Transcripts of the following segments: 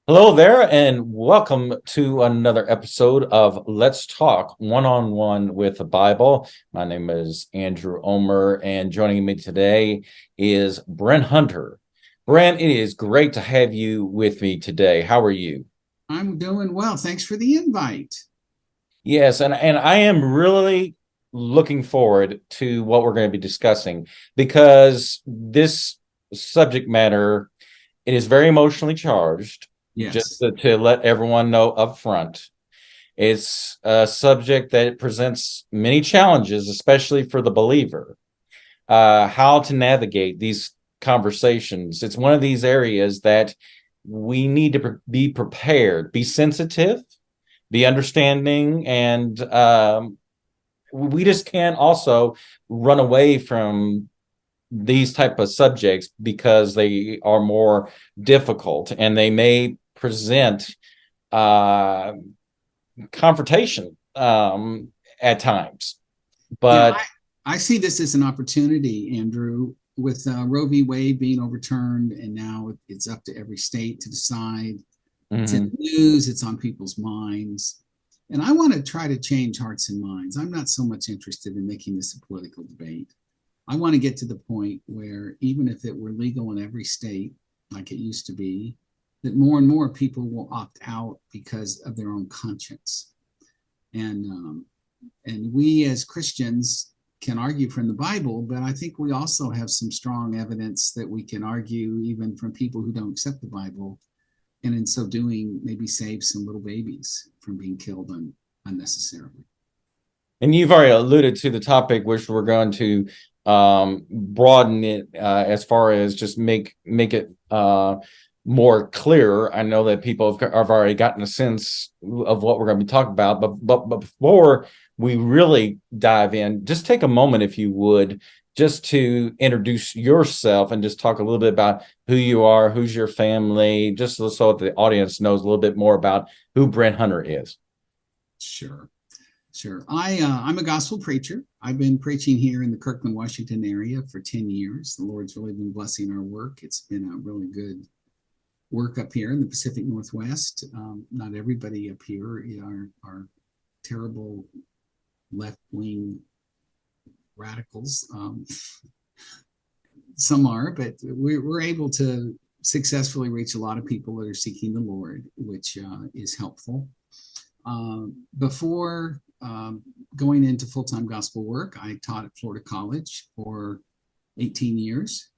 Hello there, and welcome to another episode of Let's Talk One-on-One with the Bible. My name is Andrew Omer, and joining me today is Brent Hunter. Brent, it is great to have you with me today. How are you? I'm doing well. Thanks for the invite. Yes, and I am really looking forward to what we're going to be discussing because this subject matter, it is very emotionally charged, just Yes. to let everyone know up front. It's a subject that presents many challenges, especially for the believer. How to navigate these conversations. It's one of these areas that we need to be prepared, be sensitive, be understanding, and we just can't also run away from these type of subjects because they are more difficult and they may present uh, confrontation at times. Yeah, But I see this as an opportunity, Andrew, with Roe v. Wade being overturned, and now it's up to every state to decide. It's in mhm. the news, it's on people's minds. And I want to try to change hearts and minds. I'm not so much interested in making this a political debate. I want to get to the point where, even if it were legal in every state, like it used to be, that more and more people will opt out because of their own conscience. And we as Christians can argue from the Bible, but I think we also have some strong evidence that we can argue even from people who don't accept the Bible, and in so doing, maybe save some little babies from being killed unnecessarily. And you've already alluded to the topic, which we're going to broaden it as far as just make it more clear. I know that people have already gotten a sense of what we're going to be talking about, but before we really dive in, just take a moment, if you would, just to introduce yourself and just talk a little bit about who you are, who's your family, just so the audience knows a little bit more about who Brent Hunter is. Sure. Sure. I'm a gospel preacher. I've been preaching here in the Kirkland, Washington area for 10 years. The Lord's really been blessing our work. It's been a really good work up here in the Pacific Northwest. Not everybody up here are terrible left wing radicals. Some are, but we're able to successfully reach a lot of people that are seeking the Lord, which is helpful. Before going into full time gospel work, I taught at Florida College for 18 years.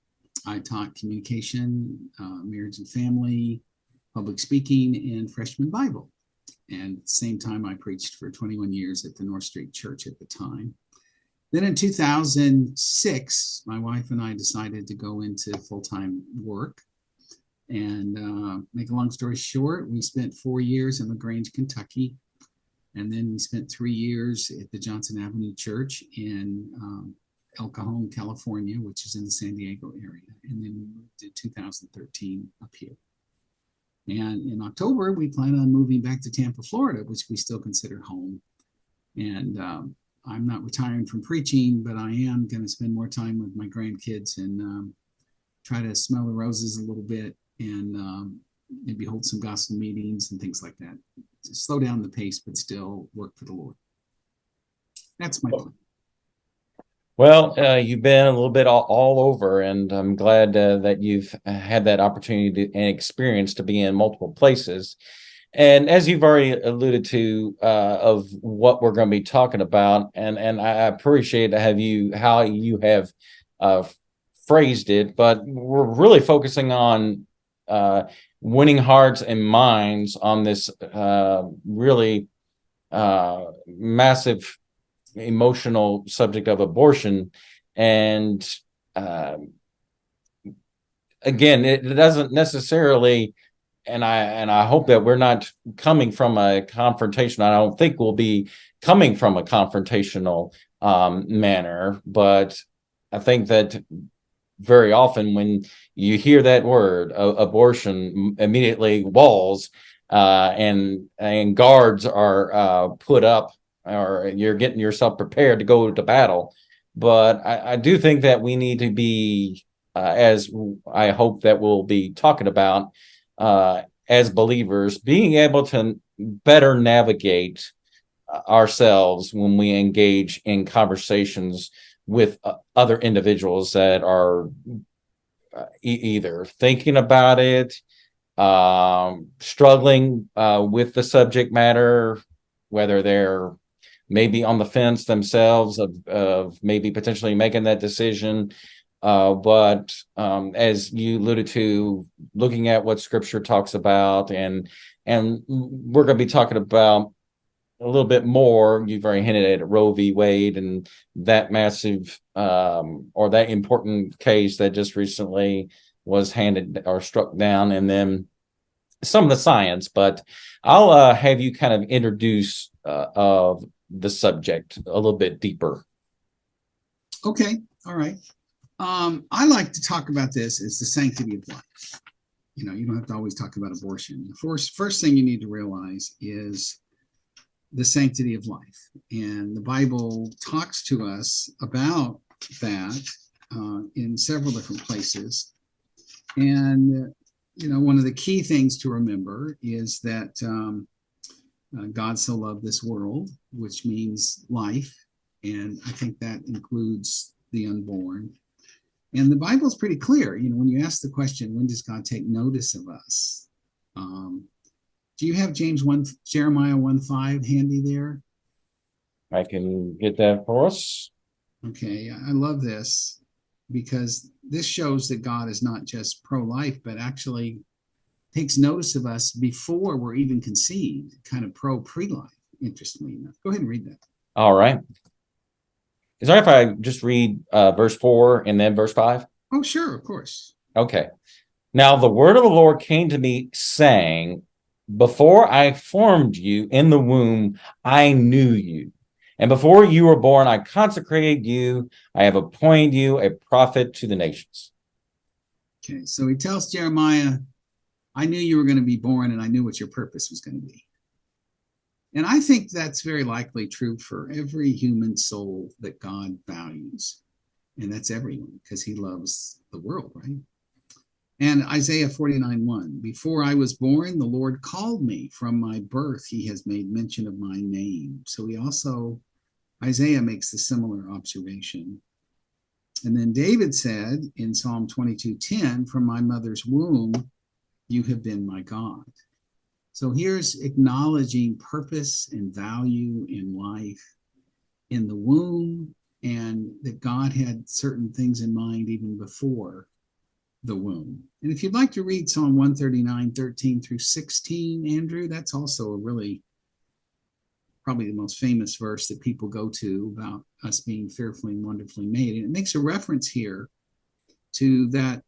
I taught communication, marriage and family, public speaking, and freshman Bible. And at the same time, I preached for 21 years at the North Street Church at the time. Then in 2006, my wife and I decided to go into full time work. And make a long story short, we spent 4 years in LaGrange, Kentucky. And then we spent 3 years at the Johnson Avenue Church in El Cajon, California, which is in the San Diego area. And then we moved in 2013 up here. And in October, we plan on moving back to Tampa, Florida, which we still consider home. And I'm not retiring from preaching, but I am going to spend more time with my grandkids and try to smell the roses a little bit and maybe hold some gospel meetings and things like that. Just slow down the pace, but still work for the Lord. That's my plan. Well, you've been a little bit all over, and I'm glad that you've had that opportunity and experience to be in multiple places. And as you've already alluded to, of what we're going to be talking about, and I appreciate how you have uh, phrased it, but we're really focusing on winning hearts and minds on this really massive emotional subject of abortion. And uh, again, it doesn't necessarily, and I hope that we're not coming from a confrontation. I don't think we'll be coming from a confrontational manner, but I think that very often when you hear that word abortion, immediately walls and guards are put up, or you're getting yourself prepared to go to battle. But I do think that we need to be, as I hope that we'll be talking about, as believers, being able to better navigate ourselves when we engage in conversations with other individuals that are either thinking about it, struggling with the subject matter, whether they're maybe on the fence themselves of maybe potentially making that decision. But as you alluded to, looking at what Scripture talks about, and we're going to be talking about a little bit more. You've already hinted at Roe v. Wade and that massive or that important case that just recently was handed or struck down, and then some of the science. But I'll have you kind of introduce of the subject a little bit deeper. Okay, all right. I like to talk about this as the sanctity of life. You know, you don't have to always talk about abortion. The first thing you need to realize is the sanctity of life. And the Bible talks to us about that in several different places. And, you know, one of the key things to remember is that God so loved this world, which means life. And I think that includes the unborn. And the Bible is pretty clear. You know, when you ask the question, when does God take notice of us? Do you have Jeremiah 1:5 handy there? I can get that for us. Okay, I love this because this shows that God is not just pro-life, but actually takes notice of us before we're even conceived, kind of pre-life, interestingly enough. Go ahead and read that. All right. Is there if I just read verse 4 and then verse 5? Oh, sure, of course. Okay. Now the word of the Lord came to me, saying, before I formed you in the womb, I knew you. And before you were born, I consecrated you. I have appointed you a prophet to the nations. Okay, so he tells Jeremiah, I knew you were going to be born, and I knew what your purpose was going to be. And I think that's very likely true for every human soul that God values. And that's everyone, because he loves the world, right? And Isaiah 49:1, before I was born, the Lord called me. From my birth, he has made mention of my name. So he also, Isaiah makes the similar observation. And then David said in Psalm 22:10, from my mother's womb, you have been my God. So here's acknowledging purpose and value in life in the womb, and that God had certain things in mind even before the womb. And if you'd like to read Psalm 139:13 through 16, Andrew, that's also a really probably the most famous verse that people go to about us being fearfully and wonderfully made. And it makes a reference here to that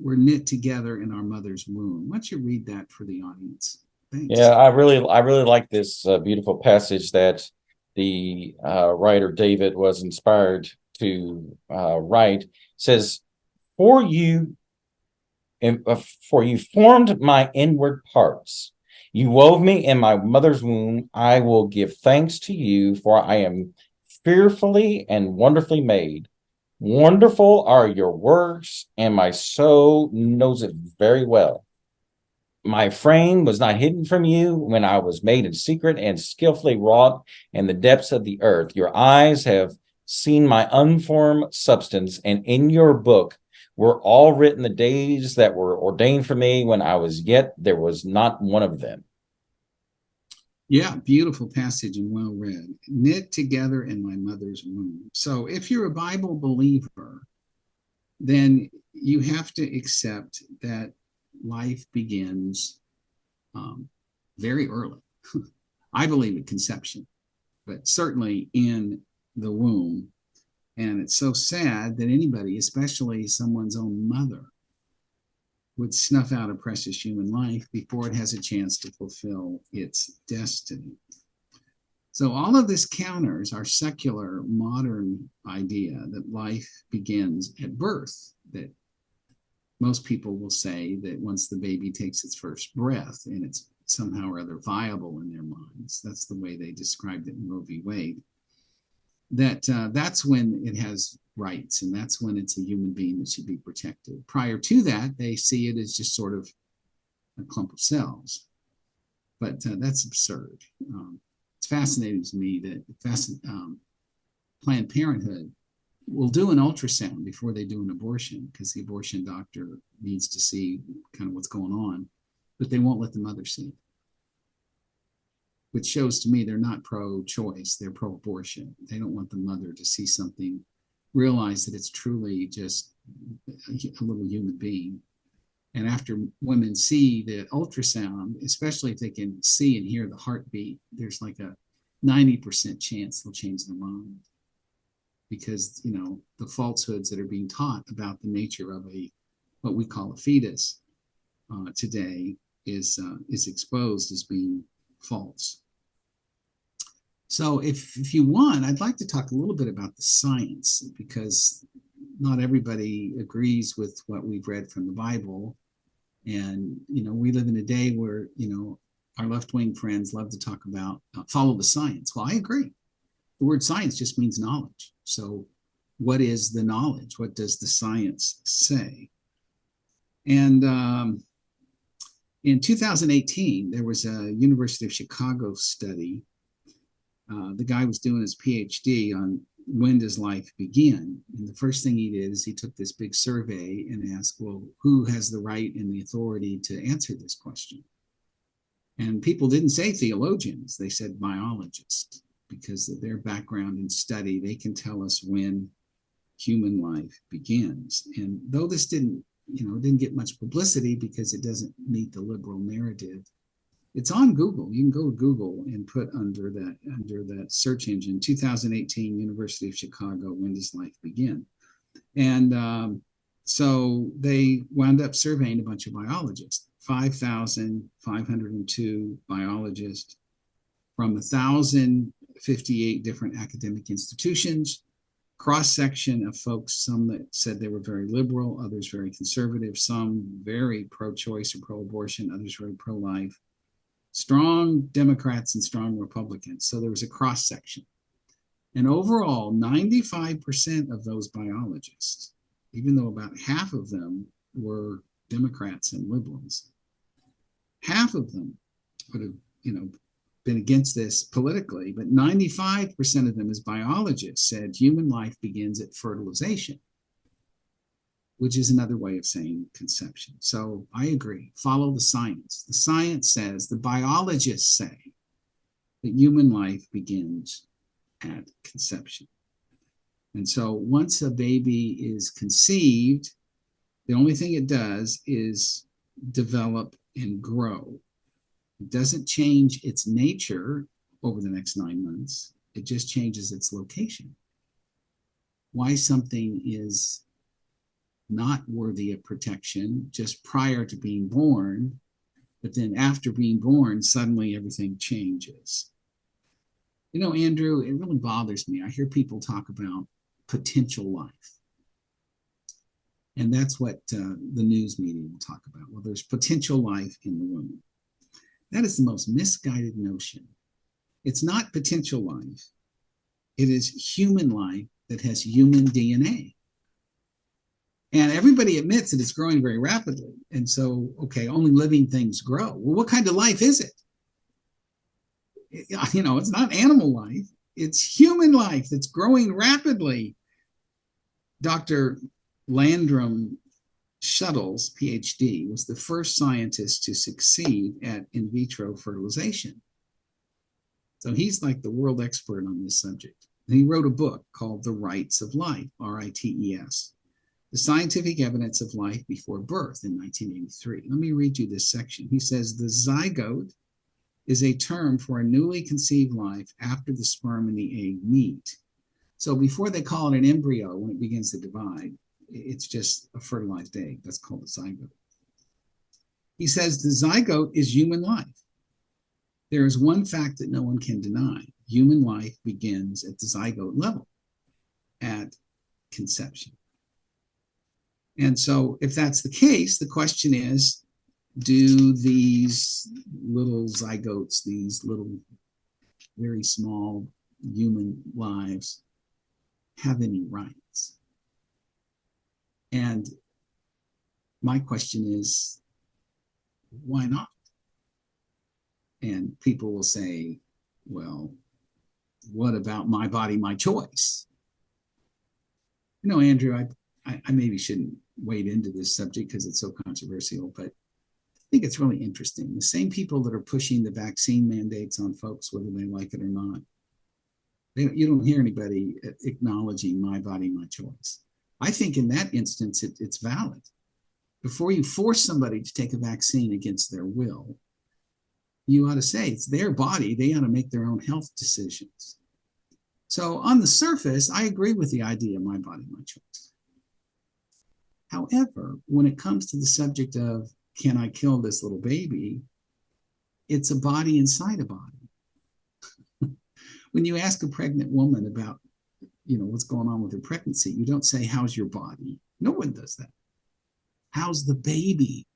we're knit together in our mother's womb. Why don't you read that for the audience? Thanks. Yeah, I really like this beautiful passage that the writer David was inspired to write. It says, for you formed my inward parts. You wove me in my mother's womb. I will give thanks to you, for I am fearfully and wonderfully made. Wonderful are your works, and my soul knows it very well. My frame was not hidden from you when I was made in secret and skillfully wrought in the depths of the earth. Your eyes have seen my unformed substance, and in your book were all written the days that were ordained for me when I was yet there was not one of them. Yeah, beautiful passage and well read. Knit together in my mother's womb. So if you're a Bible believer, then you have to accept that life begins very early. I believe at conception, but certainly in the womb. And it's so sad that anybody, especially someone's own mother, would snuff out a precious human life before it has a chance to fulfill its destiny. So all of this counters our secular modern idea that life begins at birth, that most people will say that once the baby takes its first breath and it's somehow or other viable in their minds, that's the way they described it in Roe v. Wade, that's when it has rights, and that's when it's a human being that should be protected. Prior to that, they see it as just sort of a clump of cells. But that's absurd. It's fascinating to me that Planned Parenthood will do an ultrasound before they do an abortion because the abortion doctor needs to see kind of what's going on, but they won't let the mother see it, which shows to me they're not pro-choice, they're pro-abortion. They don't want the mother to see something, realize that it's truly just a little human being. And after women see the ultrasound, especially if they can see and hear the heartbeat, there's like a 90% chance they'll change their mind. Because, you know, the falsehoods that are being taught about the nature of what we call a fetus today is exposed as being false. So if you want, I'd like to talk a little bit about the science, because not everybody agrees with what we've read from the Bible. And, you know, we live in a day where, you know, our left-wing friends love to talk about follow the science. Well, I agree. The word science just means knowledge. So what is the knowledge? What does the science say? And in 2018, there was a University of Chicago study. The guy was doing his PhD on when does life begin? And the first thing he did is he took this big survey and asked, well, who has the right and the authority to answer this question? And people didn't say theologians, they said biologists, because of their background in study, they can tell us when human life begins. And though this didn't get much publicity because it doesn't meet the liberal narrative, it's on Google. You can go to Google and put under that search engine, 2018 University of Chicago, when does life begin? And so they wound up surveying a bunch of biologists, 5,502 biologists from 1,058 different academic institutions, cross-section of folks, some that said they were very liberal, others very conservative, some very pro-choice or pro-abortion, others very pro-life, strong Democrats and strong Republicans. So there was a cross-section. And overall, 95% of those biologists, even though about half of them were Democrats and liberals, half of them would have, been against this politically, but 95% of them as biologists said human life begins at fertilization, which is another way of saying conception. So I agree, follow the science. The science says, the biologists say that human life begins at conception. And so once a baby is conceived, the only thing it does is develop and grow. It doesn't change its nature over the next 9 months. It just changes its location. Why something is not worthy of protection just prior to being born, but then after being born, suddenly everything changes. You know, Andrew, it really bothers me. I hear people talk about potential life. And that's what the news media will talk about. Well, there's potential life in the womb. That is the most misguided notion. It's not potential life. It is human life that has human DNA. And everybody admits that it's growing very rapidly. And so, okay, only living things grow. Well, what kind of life is it? It's not animal life. It's human life that's growing rapidly. Dr. Landrum Shuttles, PhD, was the first scientist to succeed at in vitro fertilization. So he's like the world expert on this subject. And he wrote a book called The Rites of Life, R-I-T-E-S, The Scientific Evidence of Life Before Birth, in 1983. Let me read you this section. He says, the zygote is a term for a newly conceived life after the sperm and the egg meet. So before they call it an embryo, when it begins to divide, it's just a fertilized egg. That's called a zygote. He says the zygote is human life. There is one fact that no one can deny. Human life begins at the zygote level, at conception. And so if that's the case, the question is, do these little zygotes, these little very small human lives, have any rights? And my question is, Why not? And people will say, well, what about my body, my choice? You know, Andrew, I maybe shouldn't wade into this subject because it's so controversial, but I think it's really interesting. The same people that are pushing the vaccine mandates on folks, whether they like it or not, you don't hear anybody acknowledging my body, my choice. I think in that instance, it's valid. Before you force somebody to take a vaccine against their will, you ought to say it's their body. They ought to make their own health decisions. So on the surface, I agree with the idea of my body, my choice. However, when it comes to the subject of can I kill this little baby, it's a body inside a body. When you ask a pregnant woman about, what's going on with her pregnancy, you don't say, how's your body? No one does that. How's the baby?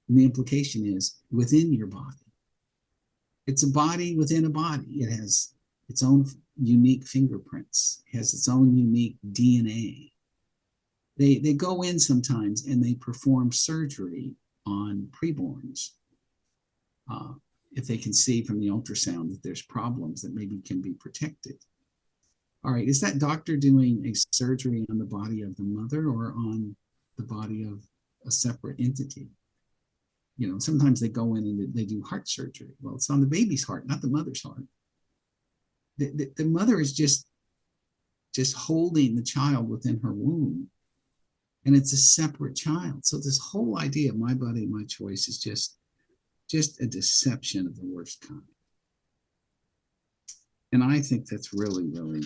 And the implication is within your body. It's a body within a body. It has its own unique fingerprints, it has its own unique DNA. They go in sometimes and they perform surgery on preborns. If they can see from the ultrasound that there's problems that maybe can be protected. All right, is that doctor doing a surgery on the body of the mother or on the body of a separate entity? Sometimes they go in and they do heart surgery. Well, it's on the baby's heart, not the mother's heart. The mother is just holding the child within her womb, and it's a separate child. So this whole idea of my body, my choice is just a deception of the worst kind. And I think that's really, really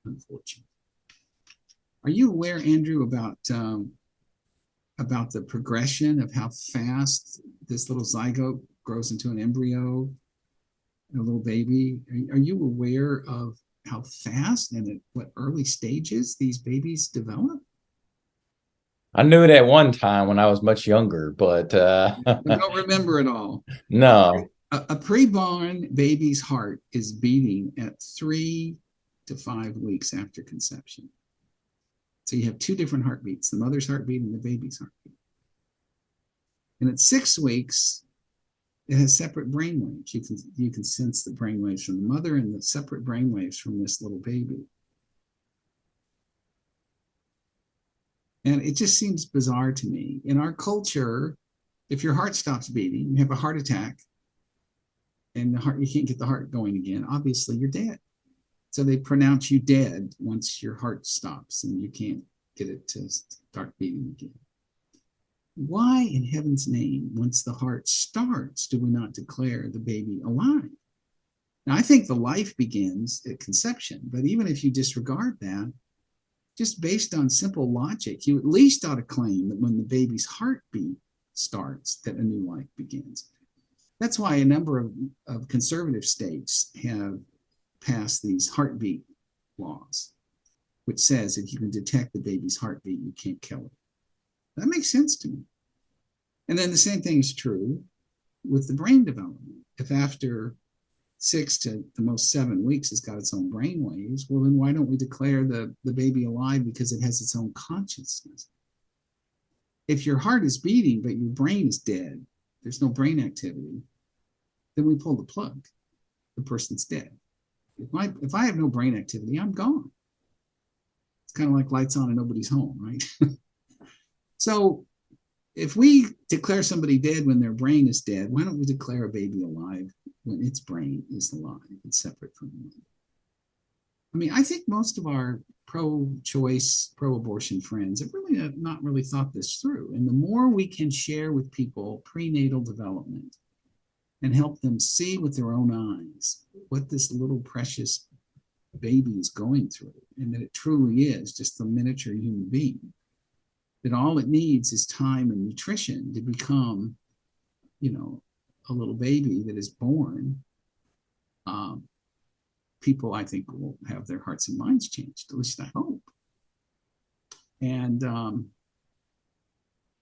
unfortunate. Are you aware, Andrew, about the progression of how fast this little zygote grows into an embryo, a little baby? Are you aware of how fast and at what early stages these babies develop? I knew it at one time when I was much younger, but I don't remember it all. no. A preborn baby's heart is beating at 3 to 5 weeks after conception. So you have two different heartbeats, the mother's heartbeat and the baby's heartbeat. And at 6 weeks, it has separate brain waves. You can sense the brain waves from the mother and the separate brain waves from this little baby. And it just seems bizarre to me. In our culture, if your heart stops beating, you have a heart attack, and you can't get the heart going again, obviously you're dead. So they pronounce you dead once your heart stops and you can't get it to start beating again. Why in heaven's name, once the heart starts, do we not declare the baby alive? Now, I think the life begins at conception, but even if you disregard that, just based on simple logic, you at least ought to claim that when the baby's heartbeat starts, that a new life begins. That's why a number of conservative states have passed these heartbeat laws, which says if you can detect the baby's heartbeat, you can't kill it. That makes sense to me. And then the same thing is true with the brain development. If after 6 to the most 7 weeks it's got its own brain waves, well, then why don't we declare the baby alive because it has its own consciousness? If your heart is beating but your brain is dead, there's no brain activity, then we pull the plug. The person's dead. If I have no brain activity, I'm gone. It's kind of like lights on and nobody's home, right? So if we declare somebody dead when their brain is dead, why don't we declare a baby alive when its brain is alive and separate from the mother? I mean, I think most of our pro-choice, pro-abortion friends have really not really thought this through. And the more we can share with people prenatal development and help them see with their own eyes what this little precious baby is going through, and that it truly is just a miniature human being, that all it needs is time and nutrition to become, a little baby that is born. People, I think, will have their hearts and minds changed, at least I hope. And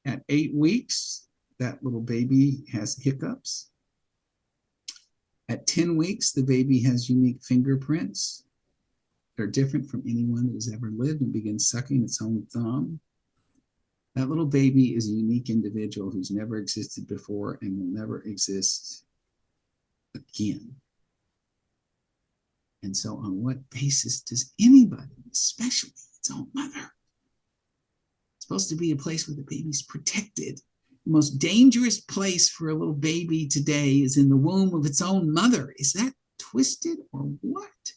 at 8 weeks, that little baby has hiccups. At 10 weeks, the baby has unique fingerprints. They're different from anyone that has ever lived and begins sucking its own thumb. That little baby is a unique individual who's never existed before and will never exist again. And so, on what basis does anybody, especially its own mother, supposed to be a place where the baby's protected? The most dangerous place for a little baby today is in the womb of its own mother. Is that twisted or what?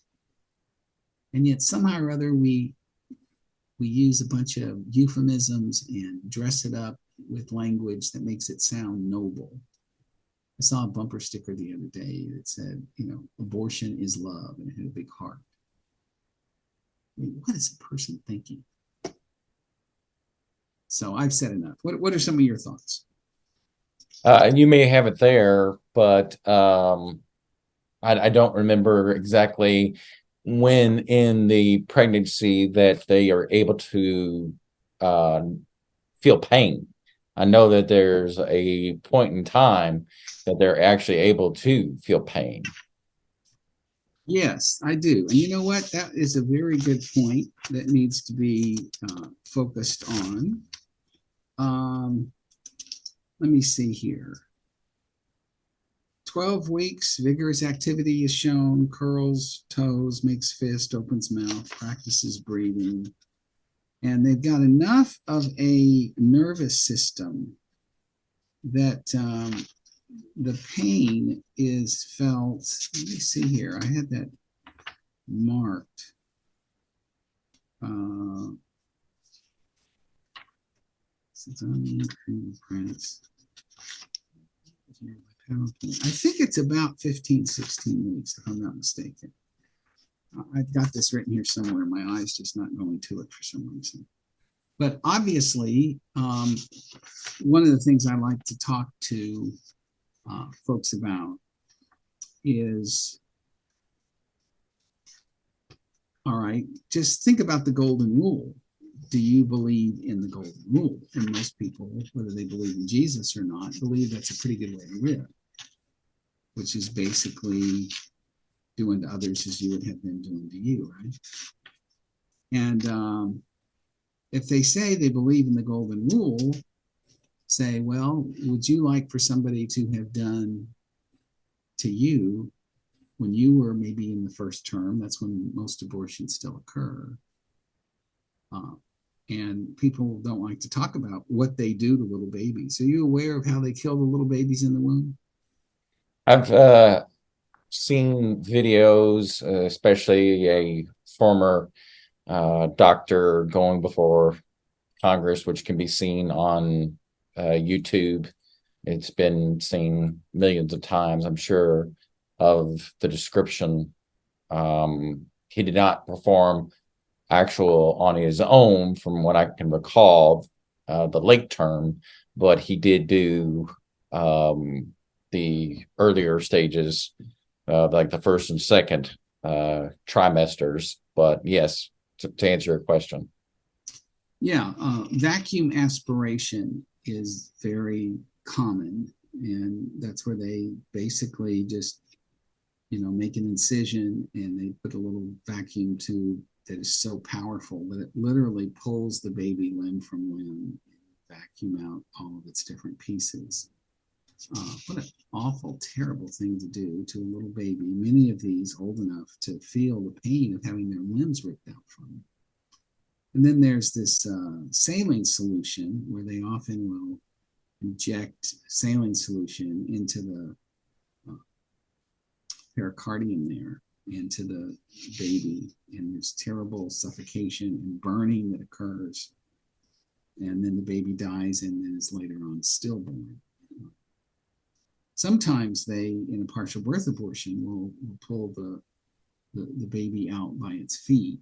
And yet somehow or other we use a bunch of euphemisms and dress it up with language that makes it sound noble. I saw a bumper sticker the other day that said, abortion is love, and it had a big heart. I mean, what is a person thinking? So I've said enough. What are some of your thoughts? And you may have it there, but I don't remember exactly when in the pregnancy that they are able to uh, feel pain. I know that there's a point in time that they're actually able to feel pain. Yes, I do. And you know what? That is a very good point that needs to be focused on. Let me see here. 12 weeks, vigorous activity is shown, curls toes, makes fist, opens mouth, practices breathing. And they've got enough of a nervous system that the pain is felt. Let me see here. I had that marked. Since I'm in fingerprints. I think it's about 15, 16 weeks, if I'm not mistaken. I've got this written here somewhere. My eye's just not going to it for some reason. But obviously, one of the things I like to talk to folks about is, all right, just think about the golden rule. Do you believe in the golden rule? And most people, whether they believe in Jesus or not, believe that's a pretty good way to live, which is basically doing to others as you would have them doing to you, right? And if they say they believe in the golden rule, say, well, would you like for somebody to have done to you when you were maybe in the first term? That's when most abortions still occur. And people don't like to talk about what they do to little babies. Are you aware of how they kill the little babies in the womb? I've seen videos, especially a former doctor going before Congress, which can be seen on YouTube. It's been seen millions of times, I'm sure, of the description. He did not perform actual on his own, from what I can recall, the late term, but he did do the earlier stages, like the first and second trimesters. But yes, to answer your question. Yeah, vacuum aspiration is very common, and that's where they basically just, make an incision and they put a little vacuum tube that is so powerful that it literally pulls the baby limb from limb and vacuum out all of its different pieces. What an awful, terrible thing to do to a little baby, many of these old enough to feel the pain of having their limbs ripped out from them. And then there's this saline solution where they often will inject saline solution into the pericardium there, into the baby, and there's terrible suffocation and burning that occurs. And then the baby dies and then is later on stillborn. Sometimes they, in a partial birth abortion, will pull the baby out by its feet.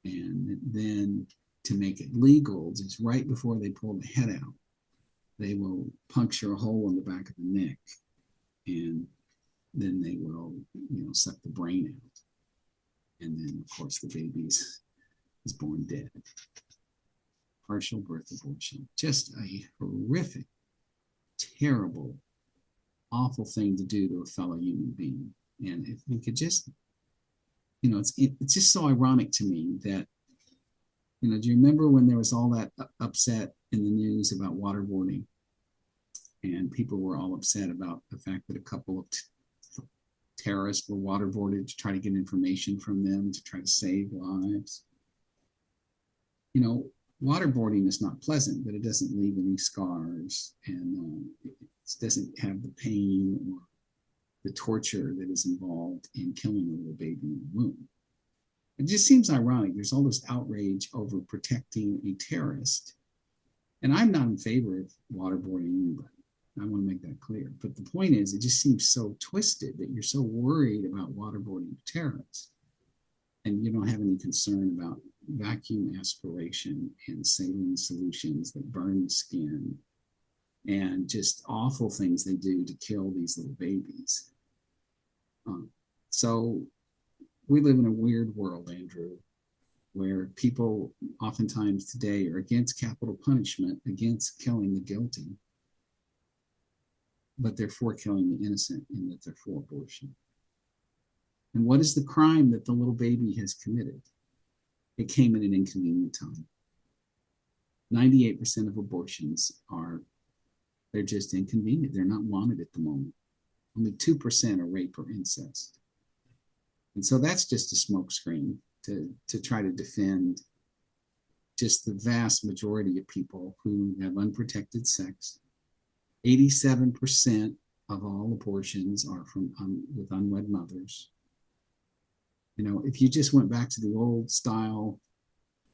And then to make it legal, just right before they pull the head out, they will puncture a hole in the back of the neck, and then they will, suck the brain out. And then, of course, the baby is born dead. Partial birth abortion. Just a horrific, terrible, awful thing to do to a fellow human being. And if we could just, it's just so ironic to me that Do you remember when there was all that upset in the news about waterboarding? And people were all upset about the fact that a couple of terrorists were waterboarded to try to get information from them to try to save lives. Waterboarding is not pleasant, but it doesn't leave any scars, and it doesn't have the pain or the torture that is involved in killing a little baby in the womb. It just seems ironic. There's all this outrage over protecting a terrorist. And I'm not in favor of waterboarding anybody. I want to make that clear. But the point is, it just seems so twisted that you're so worried about waterboarding terrorists. And you don't have any concern about vacuum aspiration and saline solutions that burn the skin and just awful things they do to kill these little babies. So we live in a weird world, Andrew, where people oftentimes today are against capital punishment, against killing the guilty, but they're for killing the innocent and that they're for abortion. And what is the crime that the little baby has committed? It came at an inconvenient time. 98% of abortions they're just inconvenient. They're not wanted at the moment. Only 2% are rape or incest. And so that's just a smokescreen to try to defend just the vast majority of people who have unprotected sex. 87% of all abortions are with unwed mothers. If you just went back to the old style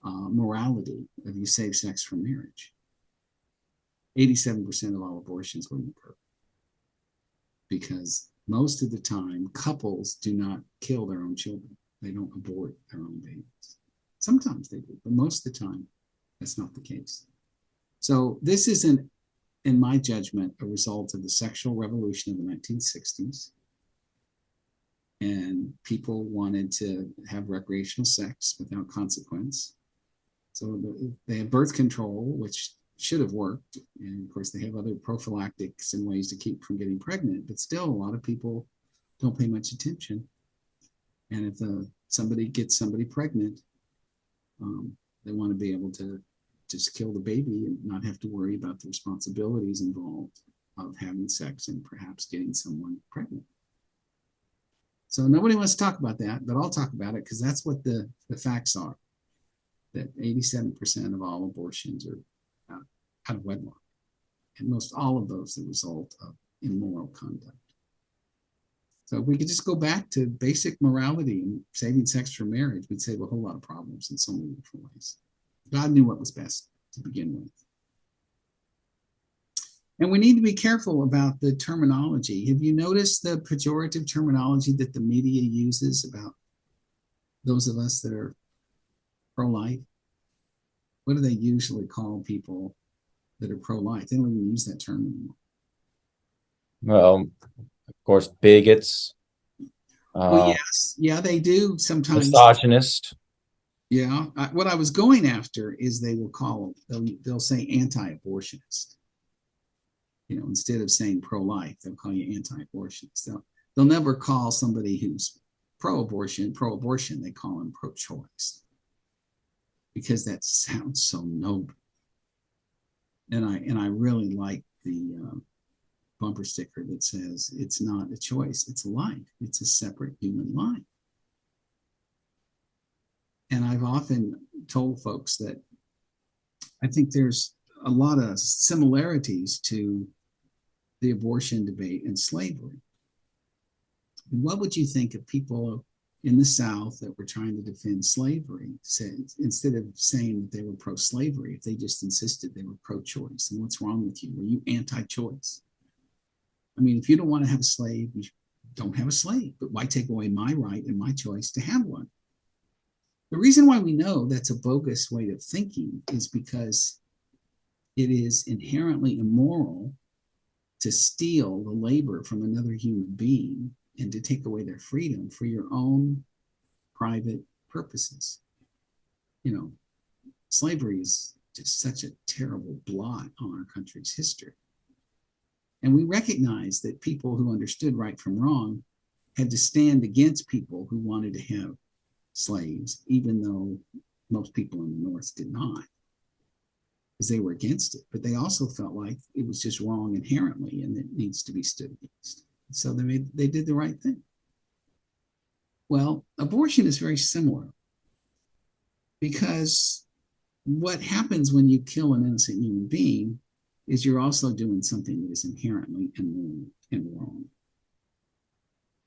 morality of you save sex for marriage, 87% of all abortions wouldn't occur. Because most of the time, couples do not kill their own children. They don't abort their own babies. Sometimes they do, but most of the time, that's not the case. So this isn't, in my judgment, a result of the sexual revolution of the 1960s. And people wanted to have recreational sex without consequence. So they have birth control, which should have worked. And of course, they have other prophylactics and ways to keep from getting pregnant. But still, a lot of people don't pay much attention. And if somebody gets somebody pregnant, they want to be able to just kill the baby and not have to worry about the responsibilities involved of having sex and perhaps getting someone pregnant. So nobody wants to talk about that, but I'll talk about it because that's what the facts are. That 87% of all abortions are out of wedlock. And most all of those are the result of immoral conduct. So if we could just go back to basic morality and saving sex for marriage, we'd save a whole lot of problems in so many different ways. God knew what was best to begin with. And we need to be careful about the terminology. Have you noticed the pejorative terminology that the media uses about those of us that are pro-life? What do they usually call people that are pro-life? They don't even use that term anymore. Well, of course, bigots. Well, yes. Yeah, they do sometimes. Misogynist. Yeah. What I was going after is they'll say anti-abortionist. Instead of saying pro-life, they'll call you anti-abortionist. They'll never call somebody who's pro-abortion. They call him pro-choice because that sounds so noble. And I really like the bumper sticker that says it's not a choice, it's a life. It's a separate human life. And I've often told folks that I think there's a lot of similarities to the abortion debate and slavery. What would you think of people in the South that were trying to defend slavery, instead of saying that they were pro-slavery, if they just insisted they were pro-choice? And what's wrong with you? Were you anti-choice? I mean, if you don't want to have a slave, you don't have a slave. But why take away my right and my choice to have one? The reason why we know that's a bogus way of thinking is because it is inherently immoral to steal the labor from another human being and to take away their freedom for your own private purposes. Slavery is just such a terrible blot on our country's history. And we recognize that people who understood right from wrong had to stand against people who wanted to have slaves, even though Most people in the North did not, because they were against it. But they also felt like it was just wrong inherently and it needs to be stood against. So they did the right thing. Well, abortion is very similar, because what happens when you kill an innocent human being is you're also doing something that is inherently immoral and wrong.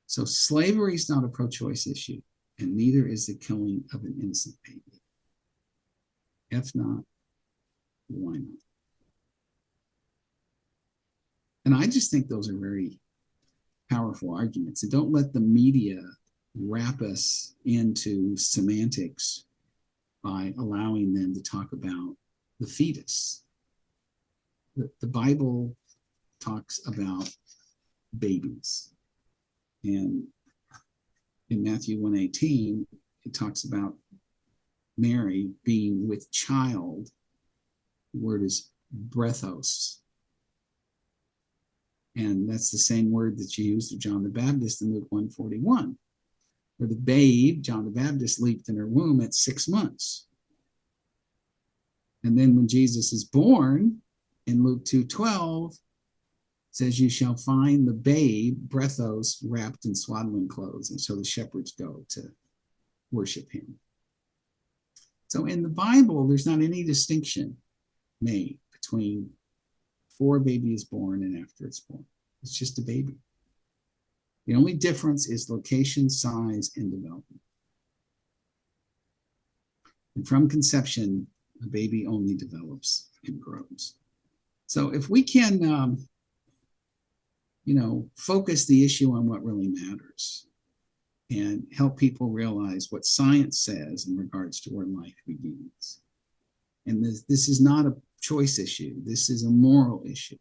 So slavery is not a pro-choice issue, and neither is the killing of an innocent baby. If not, why not? And I just think those are very powerful arguments. And don't let the media wrap us into semantics by allowing them to talk about the fetus. The Bible talks about babies. And in Matthew 1:18, it talks about Mary being with child. The word is breathos. And that's the same word that you used of John the Baptist in Luke 1:41, where the babe, John the Baptist, leaped in her womb at 6 months. And then when Jesus is born, in Luke 2:12, says, you shall find the babe, breathos, wrapped in swaddling clothes. And so the shepherds go to worship him. So in the Bible, there's not any distinction made between before a baby is born and after it's born. It's just a baby. The only difference is location, size, and development. And from conception, a baby only develops and grows. So if we can, focus the issue on what really matters and help people realize what science says in regards to where life begins. And this is not a choice issue. This is a moral issue.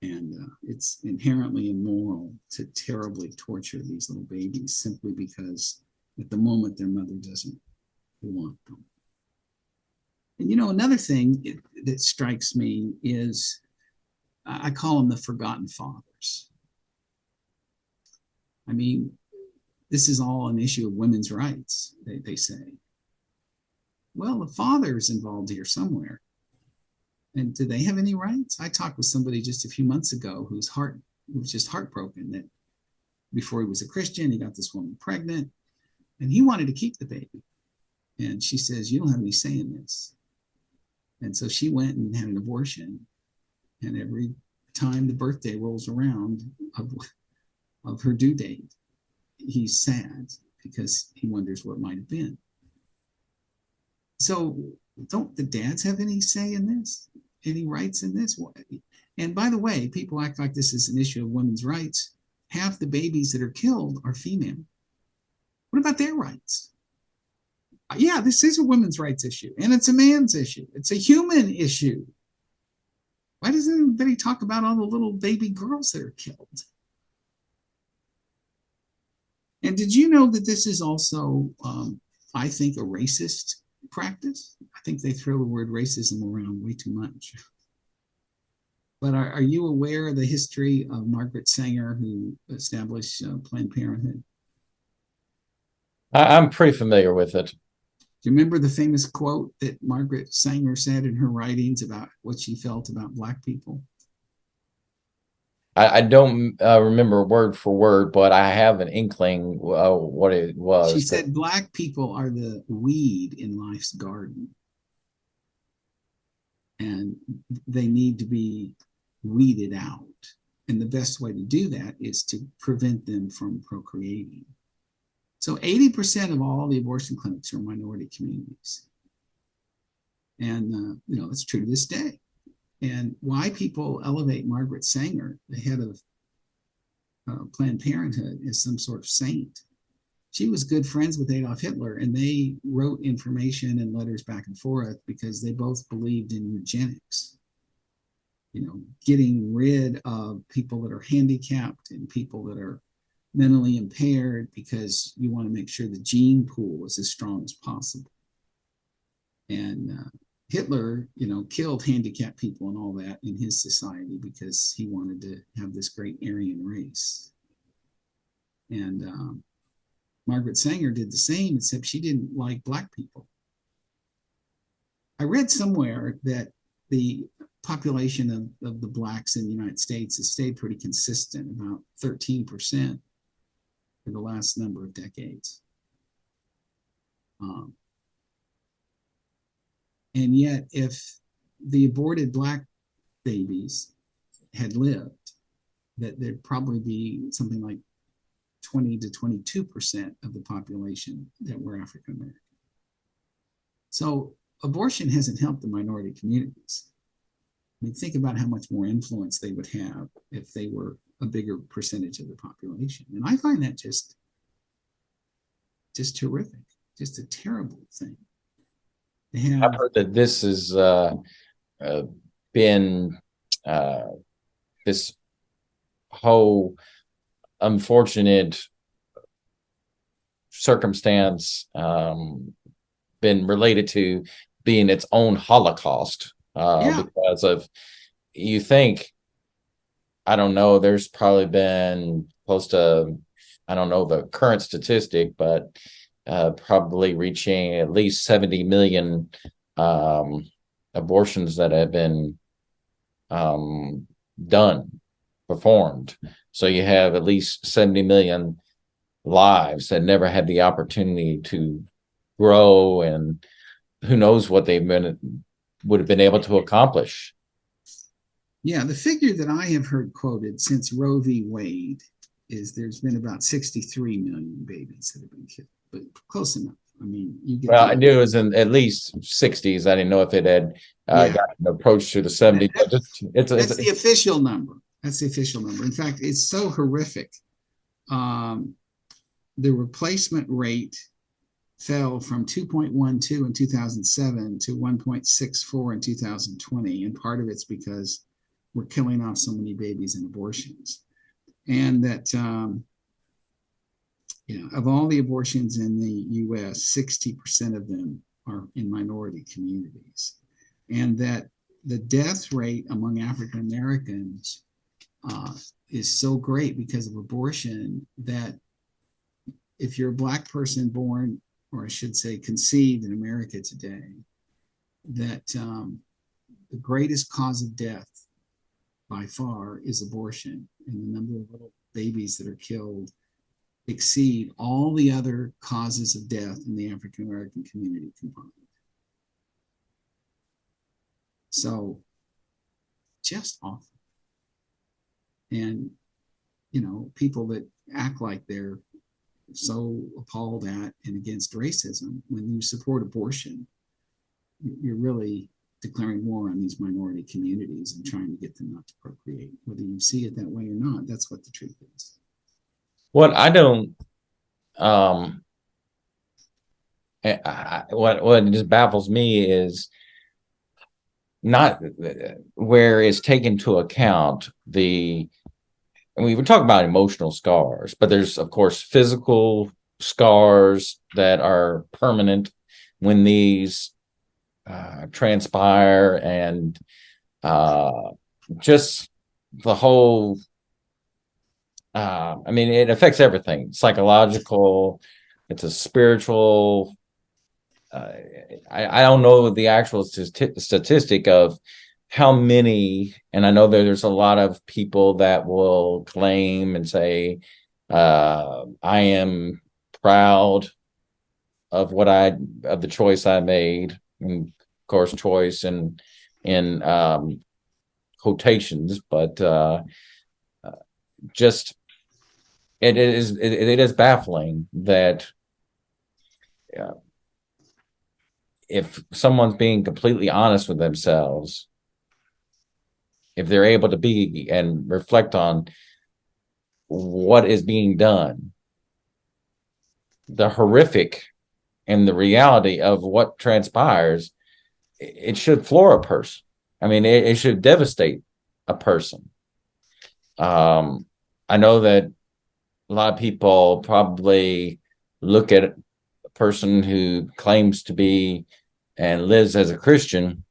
And it's inherently immoral to terribly torture these little babies simply because at the moment their mother doesn't want them. And another thing that strikes me is I call them the forgotten fathers. I mean, this is all an issue of women's rights, they say. Well, the father is involved here somewhere. And do they have any rights? I talked with somebody just a few months ago who was just heartbroken that before he was a Christian, he got this woman pregnant and he wanted to keep the baby. And she says, you don't have any say in this. And so she went and had an abortion. And every time the birthday rolls around of her due date, he's sad because he wonders what might have been. So don't the dads have any say in this? Any rights in this? And by the way, people act like this is an issue of women's rights. Half the babies that are killed are female. What about their rights? Yeah, this is a women's rights issue, and it's a man's issue. It's a human issue. Why doesn't anybody talk about all the little baby girls that are killed? And did you know that this is also, I think, a racist practice? I think they throw the word racism around way too much. But are you aware of the history of Margaret Sanger, who established Planned Parenthood? I'm pretty familiar with it. Do you remember the famous quote that Margaret Sanger said in her writings about what she felt about Black people? I don't remember word for word, but I have an inkling what it She was. said, Black people are the weed in life's garden. And they need to be weeded out. And the best way to do that is to prevent them from procreating. So 80% of all the abortion clinics are minority communities. And, it's true to this day. And why people elevate Margaret Sanger, the head of Planned Parenthood, as some sort of saint. She was good friends with Adolf Hitler, and they wrote information and letters back and forth because they both believed in eugenics. Getting rid of people that are handicapped and people that are mentally impaired because you want to make sure the gene pool is as strong as possible. And Hitler, killed handicapped people and all that in his society because he wanted to have this great Aryan race. And Margaret Sanger did the same, except she didn't like black people. I read somewhere that the population of the blacks in the United States has stayed pretty consistent, about 13% for the last number of decades. Um, and yet, if the aborted black babies had lived, that there'd probably be something like 20 to 22% of the population that were African American. So abortion hasn't helped the minority communities. I mean, think about how much more influence they would have if they were a bigger percentage of the population. And I find that just terrific, just a terrible thing. I've heard that this has been this whole unfortunate circumstance been related to being its own Holocaust because of, you think, I don't know, there's probably been close to, I don't know the current statistic, but probably reaching at least 70 million abortions that have been done, performed. So you have at least 70 million lives that never had the opportunity to grow, and who knows what would have been able to accomplish. Yeah, the figure that I have heard quoted since Roe v. Wade is there's been about 63 million babies that have been killed, but close enough. I mean, you get. Well, I knew it was in at least 60s. I didn't know if it had gotten approached to the 70s. That's the official number. That's the official number. In fact, it's so horrific. The replacement rate fell from 2.12 in 2007 to 1.64 in 2020. And part of it's because we're killing off so many babies in abortions. And that, of all the abortions in the US, 60% of them are in minority communities. And that the death rate among African Americans is so great because of abortion that if you're a black person born, or I should say conceived in America today, that the greatest cause of death by far is abortion. And the number of little babies that are killed exceed all the other causes of death in the African American community combined. So just awful. And, people that act like they're so appalled at and against racism, when you support abortion, you're really declaring war on these minority communities and trying to get them not to procreate. Whether you see it that way or not, that's what the truth is. What I don't, what just baffles me is not where it's taken into account we were talking about emotional scars, but there's of course physical scars that are permanent when these transpire, and just the whole it affects everything, psychological, it's a spiritual, I don't know the actual statistic of how many, and I know there's a lot of people that will claim and say, I am proud of the choice I made, and of course choice and in quotations, but just it is baffling that if someone's being completely honest with themselves, if they're able to be and reflect on what is being done, the horrific and the reality of what transpires, it should floor a person. It should devastate a person. I know that a lot of people probably look at a person who claims to be and lives as a Christian.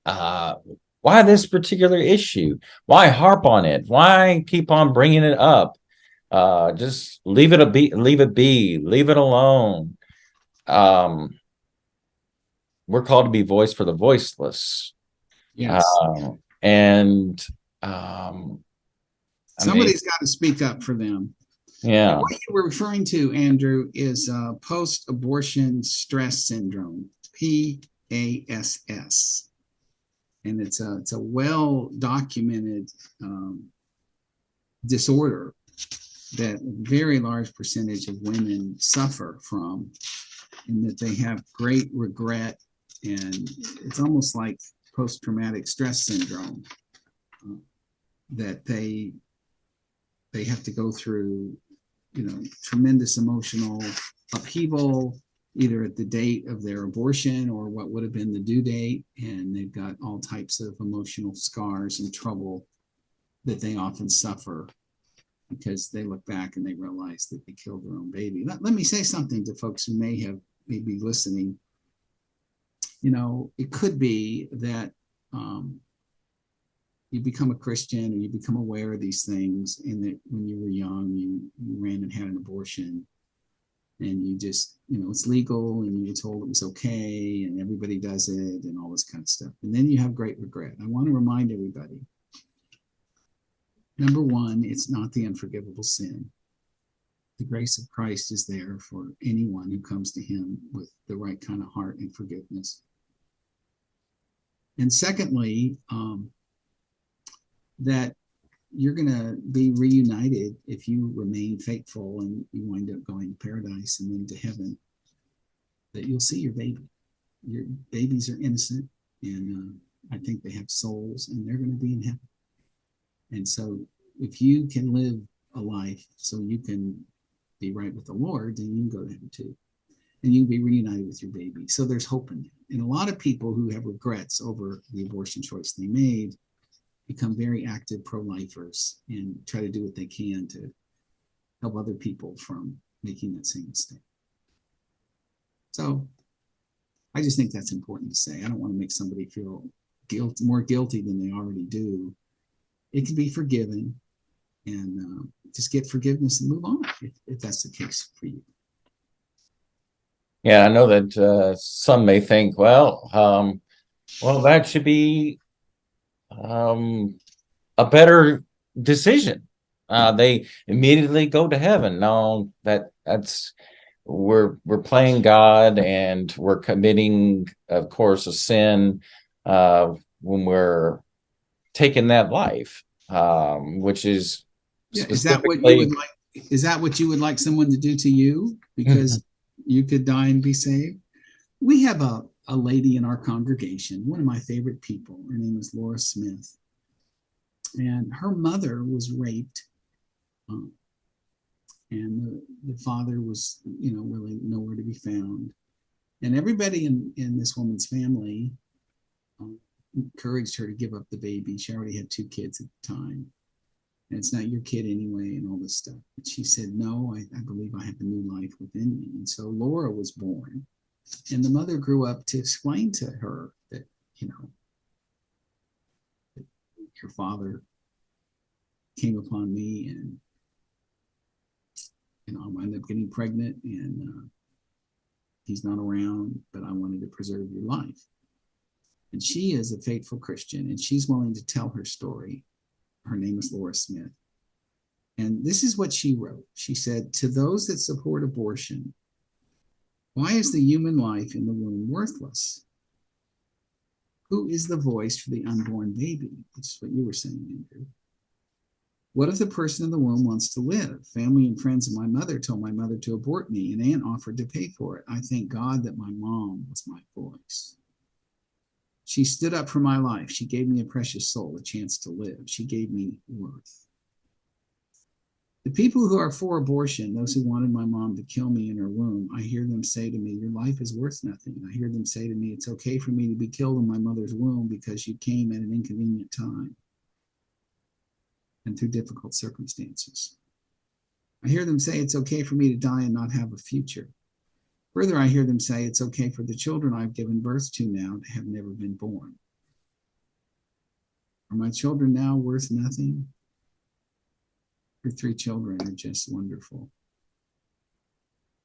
Why this particular issue? Why harp on it? Why keep on bringing it up? Just leave it leave it be, leave it alone. Um, we're called to be voice for the voiceless. Yes. And I mean, Somebody's got to speak up for them. And yeah, what you were referring to, Andrew, is post-abortion stress syndrome, PASS, and it's a well documented disorder that a very large percentage of women suffer from, and that they have great regret, and it's almost like post-traumatic stress syndrome, uh, that they have to go through, tremendous emotional upheaval, either at the date of their abortion or what would have been the due date. And they've got all types of emotional scars and trouble that they often suffer because they look back and they realize that they killed their own baby. Let me say something to folks who may be listening. It could be that you become a Christian or you become aware of these things, and that when you were young, you ran and had an abortion, and you just, it's legal and you were told it was okay and everybody does it and all this kind of stuff. And then you have great regret. I want to remind everybody, number one, it's not the unforgivable sin. The grace of Christ is there for anyone who comes to him with the right kind of heart and forgiveness. And secondly, that you're going to be reunited if you remain faithful and you wind up going to paradise and then to heaven, that you'll see your baby. Your babies are innocent, and I think they have souls, and they're going to be in heaven. And so if you can live a life so you can be right with the Lord, then you can go to heaven too. And you can be reunited with your baby. So there's hope in that. And a lot of people who have regrets over the abortion choice they made become very active pro-lifers and try to do what they can to help other people from making that same mistake. So I just think that's important to say. I don't want to make somebody feel more guilty than they already do. It can be forgiven, and just get forgiveness and move on if that's the case for you. yeah, I know that some may think, well, that should be a better decision. They immediately go to heaven. No, that's we're playing God, and we're committing, of course, a sin when we're taking that life, which is Yeah, is that what you would specifically. like? Is that what you would like someone to do to you because you could die and be saved? We have a lady in our congregation, one of my favorite people. Her name is Laura Smith, and her mother was raped, um, and the father was, really nowhere to be found. And everybody in this woman's family encouraged her to give up the baby. She already had two kids at the time. And it's not your kid anyway, and all this stuff. But she said, no, I believe I have a new life within me. And so Laura was born. And the mother grew up to explain to her that, that your father came upon me, and, I wound up getting pregnant, and he's not around, but I wanted to preserve your life. And she is a faithful Christian, and she's willing to tell her story. Her name is Laura Smith. And this is what she wrote. She said, to those that support abortion, why is the human life in the womb worthless? Who is the voice for the unborn baby? Which is what you were saying, Andrew. What if the person in the womb wants to live? Family and friends of my mother told my mother to abort me, and aunt offered to pay for it. I thank God that my mom was my voice. She stood up for my life. She gave me a precious soul, a chance to live. She gave me worth. The people who are for abortion, those who wanted my mom to kill me in her womb, I hear them say to me, your life is worth nothing. I hear them say to me, it's okay for me to be killed in my mother's womb because you came at an inconvenient time and through difficult circumstances. I hear them say it's okay for me to die and not have a future. Further, I hear them say it's okay for the children I've given birth to now to have never been born. Are my children now worth nothing? Her three children are just wonderful.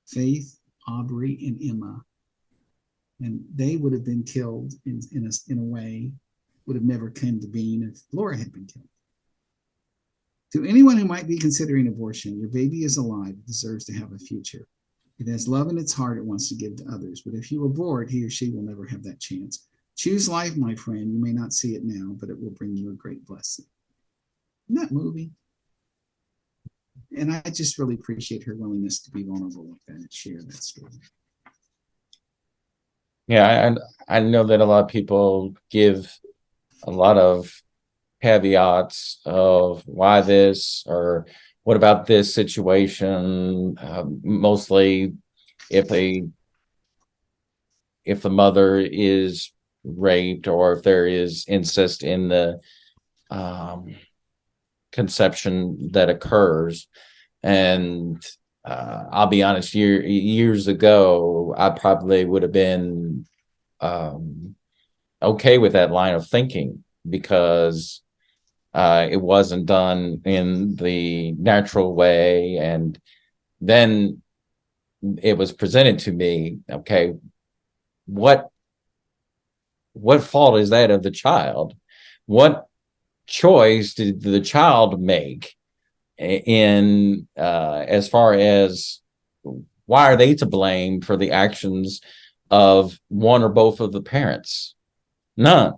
Faith, Aubrey, and Emma. And they would have been killed in a way, would have never come to being if Laura had been killed. To anyone who might be considering abortion, your baby is alive. It deserves to have a future. It has love in its heart it wants to give to others. But if you abort, he or she will never have that chance. Choose life, my friend. You may not see it now, but it will bring you a great blessing. Isn't that moving? And I just really appreciate her willingness to be vulnerable like that and share that story. Yeah, I know that a lot of people give a lot of caveats of why this or what about this situation. Mostly, if the mother is raped or if there is incest in the conception that occurs. And I'll be honest, years ago, I probably would have been okay with that line of thinking because it wasn't done in the natural way. And then it was presented to me, okay, what fault is that of the child? What choice did the child make in as far as why are they to blame for the actions of one or both of the parents? None.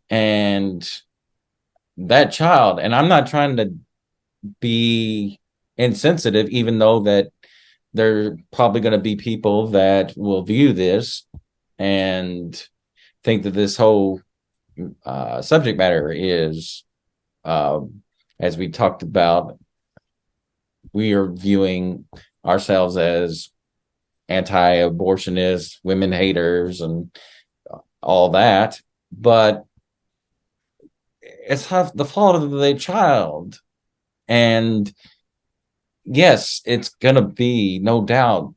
And that child, and I'm not trying to be insensitive, even though that there are probably going to be people that will view this and think that this whole subject matter is, as we talked about, we are viewing ourselves as anti-abortionists, women haters, and all that. But it's the fault of the child. And yes, it's going to be, no doubt,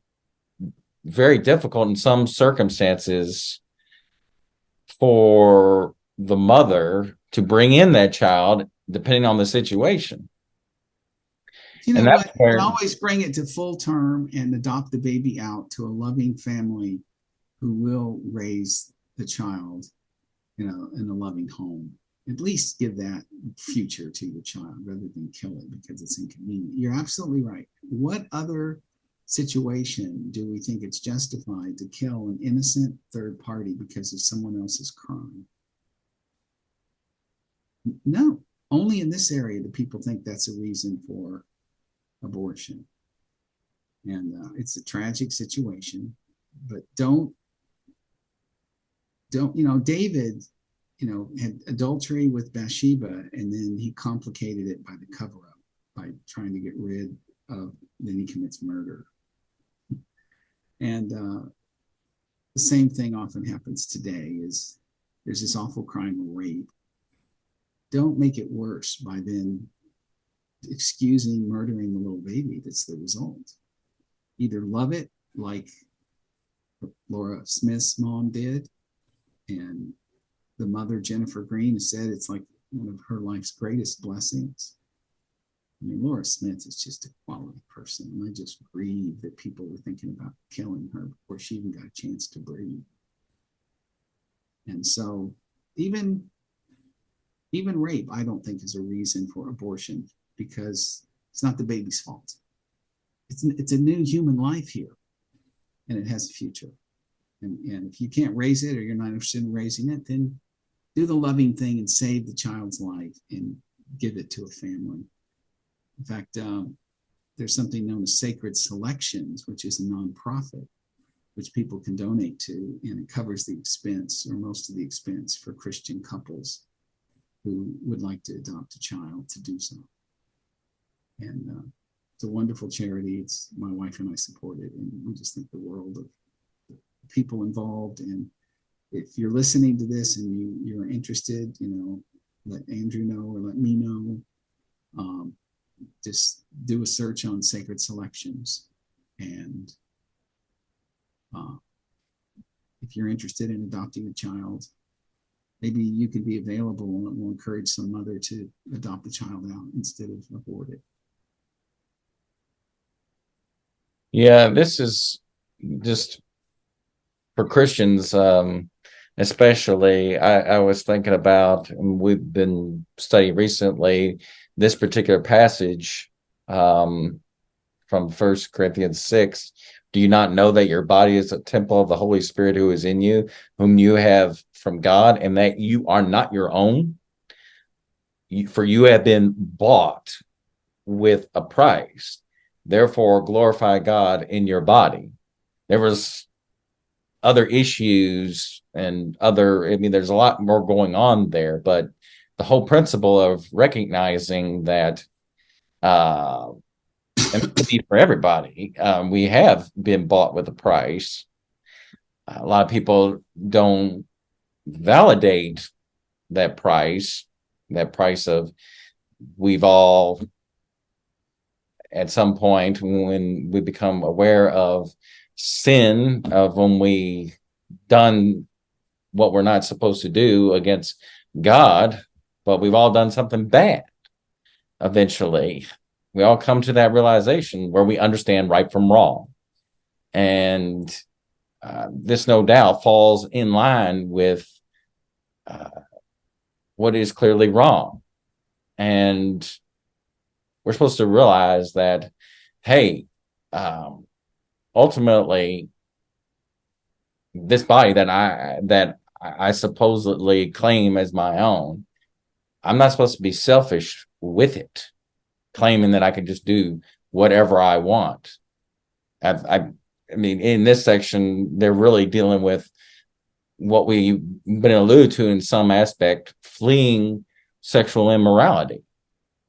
very difficult in some circumstances for the mother to bring in that child, depending on the situation. You And know that's what? You can where, always bring it to full term and adopt the baby out to a loving family who will raise the child, in a loving home. At least give that future to the child rather than kill it because it's inconvenient. You're absolutely right. What other situation do we think it's justified to kill an innocent third party because of someone else's crime? No. Only in this area do people think that's a reason for abortion. And it's a tragic situation, but don't, David, had adultery with Bathsheba, and then he complicated it by the cover up, by trying to get rid of, then he commits murder. And the same thing often happens today is there's this awful crime of rape. Don't make it worse by then excusing murdering the little baby that's the result. Either love it like Laura Smith's mom did, and the mother, Jennifer Green, said it's like one of her life's greatest blessings. I mean, Laura Smith is just a quality person. And I just grieve that people were thinking about killing her before she even got a chance to breathe. And so even rape, I don't think is a reason for abortion because it's not the baby's fault. It's a new human life here, and it has a future. And if you can't raise it or you're not interested in raising it, then do the loving thing and save the child's life and give it to a family. In fact, there's something known as Sacred Selections, which is a nonprofit, which people can donate to, and it covers the expense or most of the expense for Christian couples who would like to adopt a child to do so. And it's a wonderful charity. It's my wife and I support it, and we just think the world of the people involved. And if you're listening to this and you're interested, let Andrew know or let me know. Just do a search on Sacred Selections, and if you're interested in adopting a child, maybe you could be available, and it will encourage some mother to adopt the child out instead of abort it. Yeah, this is just for Christians, especially. I was thinking about, and we've been studying recently this particular passage um, from First Corinthians 6. Do you not know that your body is a temple of the Holy Spirit who is in you, whom you have from God, and that you are not your own? For you have been bought with a price. Therefore, glorify God in your body. There was other issues and other, I mean, there's a lot more going on there, but the whole principle of recognizing that, and it could be for everybody, we have been bought with a price. A lot of people don't validate that price of we've all at some point when we become aware of sin, of when we done what we're not supposed to do against God, but we've all done something bad eventually. We all come to that realization where we understand right from wrong. And this, no doubt, falls in line with uh, what is clearly wrong. And we're supposed to realize that, hey, ultimately, this body that I supposedly claim as my own, I'm not supposed to be selfish with it, claiming that I can just do whatever I want. I mean, in this section, they're really dealing with what we've been alluded to in some aspect, fleeing sexual immorality,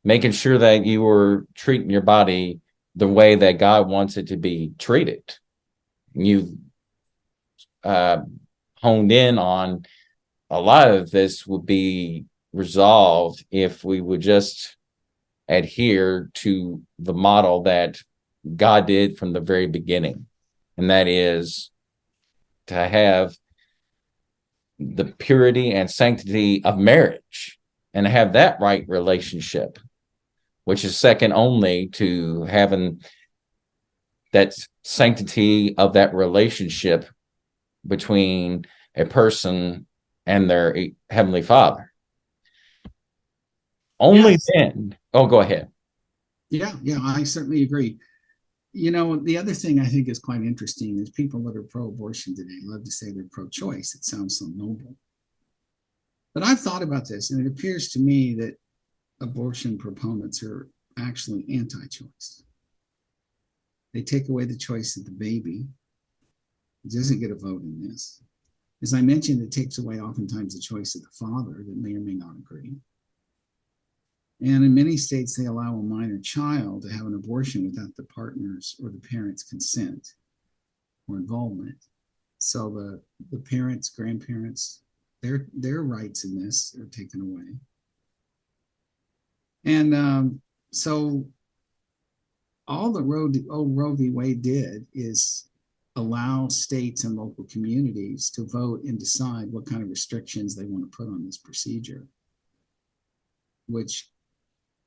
making sure that you were treating your body the way that God wants it to be treated. You've uh, honed in on a lot of this would be resolved if we would just adhere to the model that God did from the very beginning. And that is to have the purity and sanctity of marriage and have that right relationship, which is second only to having that sanctity of that relationship between a person and their heavenly father. Only Yes. then. Oh, go ahead. Yeah, I certainly agree. The other thing I think is quite interesting is people that are pro-abortion today love to say they're pro-choice. It sounds so noble. But I've thought about this, and it appears to me that abortion proponents are actually anti-choice. They take away the choice of the baby. It doesn't get a vote in this. As I mentioned, it takes away oftentimes the choice of the father that may or may not agree. And in many states, they allow a minor child to have an abortion without the partner's or the parents' consent or involvement. So the parents, grandparents, their rights in this are taken away. And so all the old Roe v. Wade did is allow states and local communities to vote and decide what kind of restrictions they want to put on this procedure, which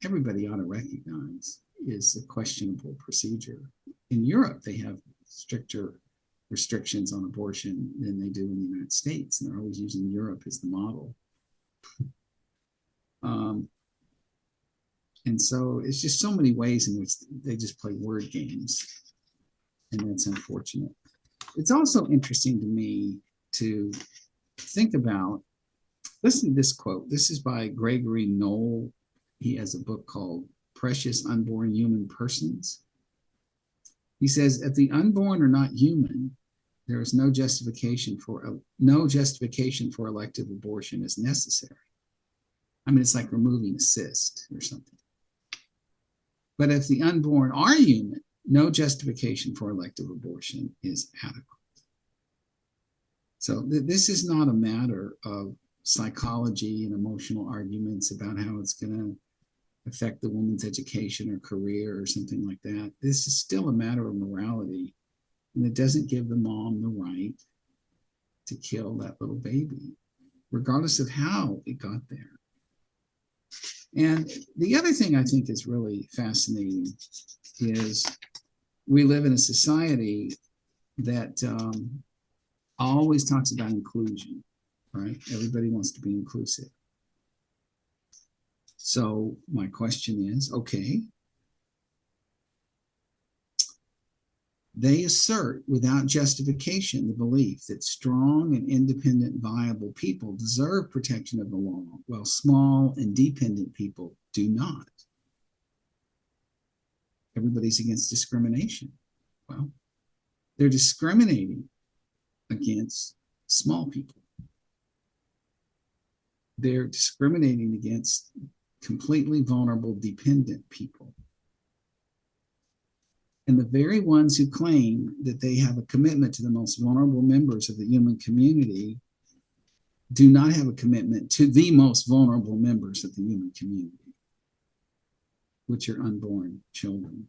everybody ought to recognize is a questionable procedure. In Europe, they have stricter restrictions on abortion than they do in the United States, and they're always using Europe as the model. And so it's just so many ways in which they just play word games, and that's unfortunate. It's also interesting to me to think about, listen to this quote. This is by Gregory Knoll. He has a book called Precious Unborn Human Persons. He says, if the unborn are not human, there is no justification for elective abortion is necessary. I mean, it's like removing a cyst or something. But if the unborn are human, no justification for elective abortion is adequate. So this is not a matter of psychology and emotional arguments about how it's going to affect the woman's education or career or something like that. This is still a matter of morality, and it doesn't give the mom the right to kill that little baby, regardless of how it got there. And the other thing I think is really fascinating is we live in a society that always talks about inclusion, right? Everybody wants to be inclusive. So my question is, okay, they assert without justification the belief that strong and independent, viable people deserve protection of the law, while small and dependent people do not. Everybody's against discrimination. Well, they're discriminating against small people. They're discriminating against completely vulnerable, dependent people. And the very ones who claim that they have a commitment to the most vulnerable members of the human community do not have a commitment to the most vulnerable members of the human community, which are unborn children.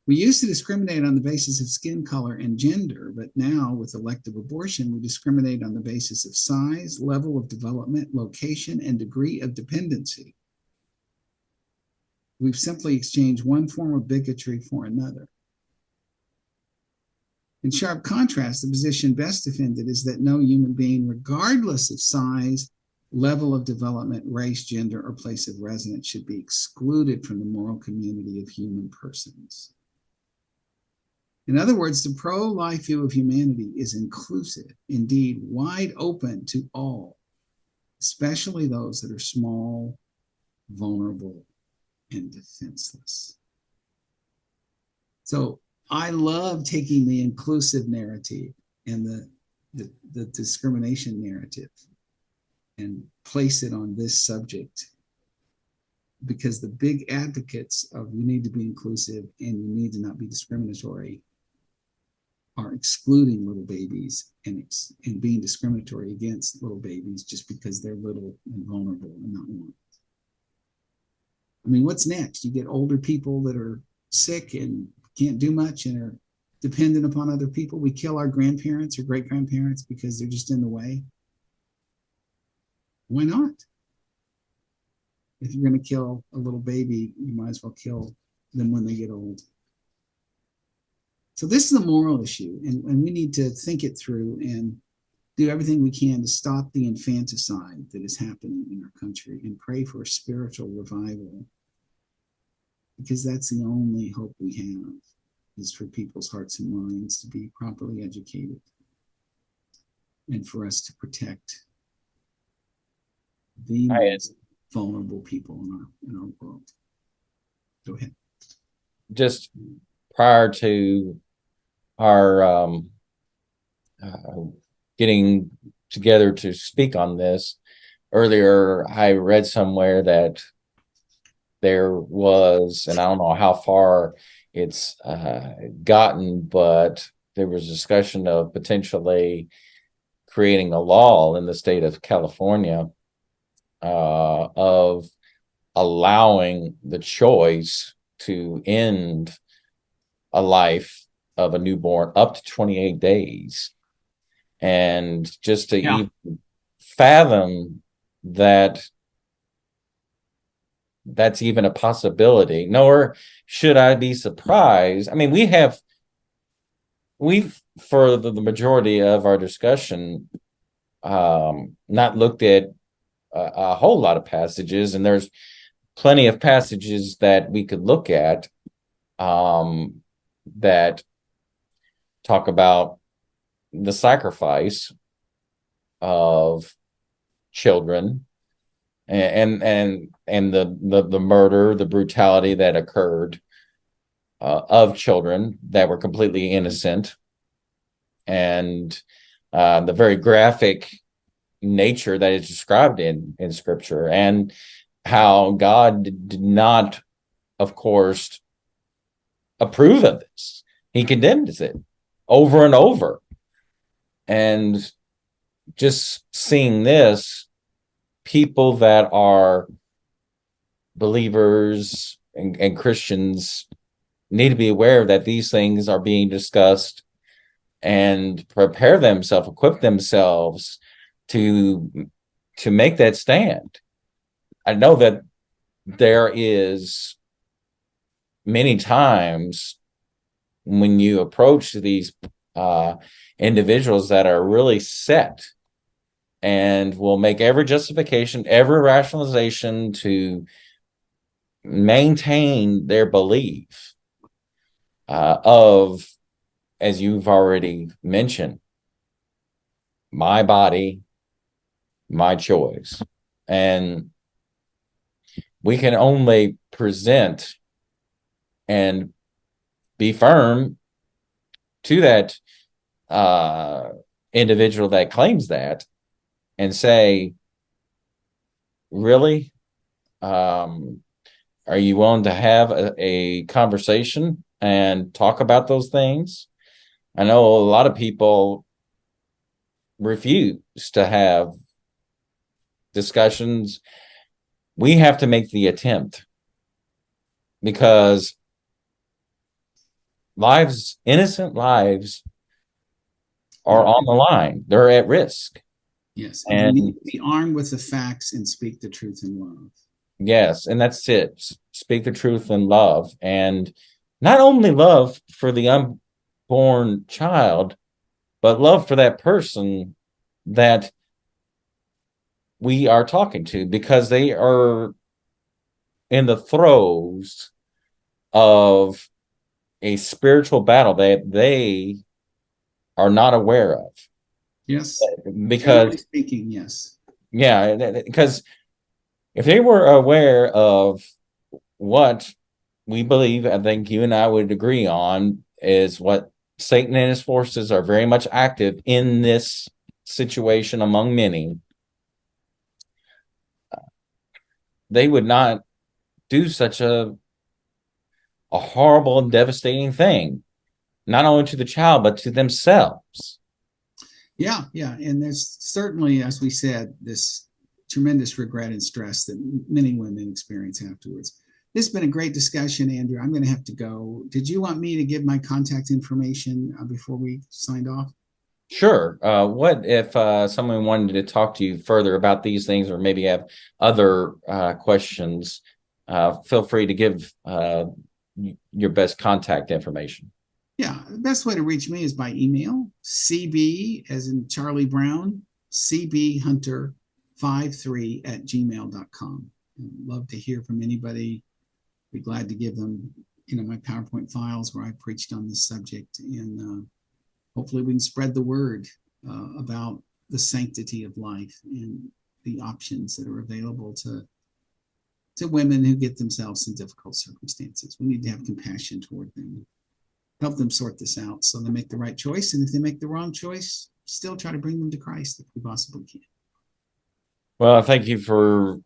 We used to discriminate on the basis of skin color and gender, but now with elective abortion, we discriminate on the basis of size, level of development, location, and degree of dependency. We've simply exchanged one form of bigotry for another. In sharp contrast, the position best defended is that no human being, regardless of size, level of development, race, gender, or place of residence, should be excluded from the moral community of human persons. In other words, the pro-life view of humanity is inclusive, indeed wide open to all, especially those that are small, vulnerable, and defenseless. So I love taking the inclusive narrative and the discrimination narrative and place it on this subject, because the big advocates of you need to be inclusive and you need to not be discriminatory are excluding little babies and being discriminatory against little babies just because they're little and vulnerable and not wanted. I mean, what's next? You get older people that are sick and can't do much and are dependent upon other people. We kill our grandparents or great grandparents because they're just in the way. Why not? If you're going to kill a little baby, you might as well kill them when they get old. So this is a moral issue, and we need to think it through and do everything we can to stop the infanticide that is happening in our country and pray for a spiritual revival, because that's the only hope we have, is for people's hearts and minds to be properly educated and for us to protect the most vulnerable people in our world. Go ahead. Just prior to our getting together to speak on this earlier, I read somewhere that there was, and I don't know how far it's gotten, but there was discussion of potentially creating a law in the state of California of allowing the choice to end a life of a newborn up to 28 days. And just to even fathom that that's even a possibility, nor should I be surprised. I mean, we've for the majority of our discussion not looked at a whole lot of passages, and there's plenty of passages that we could look at that talk about the sacrifice of children and the murder, the brutality that occurred of children that were completely innocent, and the very graphic nature that is described in Scripture, and how God did not, of course, approve of this. He condemns it over and over. And just seeing this, people that are believers and Christians need to be aware that these things are being discussed and prepare themselves, equip themselves to make that stand. I know that there is many times when you approach these uh, individuals that are really set and will make every justification, every rationalization to maintain their belief of, as you've already mentioned, my body, my choice. And we can only present and be firm to that individual that claims that and say, really? Are you willing to have a conversation and talk about those things? I know a lot of people refuse to have discussions. We have to make the attempt because lives, innocent lives, are Yeah. on the line. They're at risk. Yes. And we need And to be armed with the facts and speak the truth in love. yes, and that's it. Speak the truth in love. And not only love for the unborn child, but love for that person that we are talking to, because they are in the throes of a spiritual battle that they are not aware of. Yes. Generally Because, speaking, yes. yeah, because if they were aware of what we believe, I think you and I would agree on, is what Satan and his forces are very much active in this situation among many, they would not do such a horrible and devastating thing, not only to the child, but to themselves. Yeah, yeah. And there's certainly, as we said, this tremendous regret and stress that many women experience afterwards. This has been a great discussion, Andrew. I'm going to have to go. Did you want me to give my contact information before we signed off? Sure. What if someone wanted to talk to you further about these things, or maybe have other questions? Feel free to give your best contact information. Yeah, the best way to reach me is by email, CB as in Charlie Brown, cbhunter53@gmail.com. I'd love to hear from anybody. Be glad to give them, my PowerPoint files where I preached on this subject, and hopefully we can spread the word about the sanctity of life and the options that are available to women who get themselves in difficult circumstances. We need to have compassion toward them, help them sort this out so they make the right choice. And if they make the wrong choice, still try to bring them to Christ if we possibly can. Well, thank you for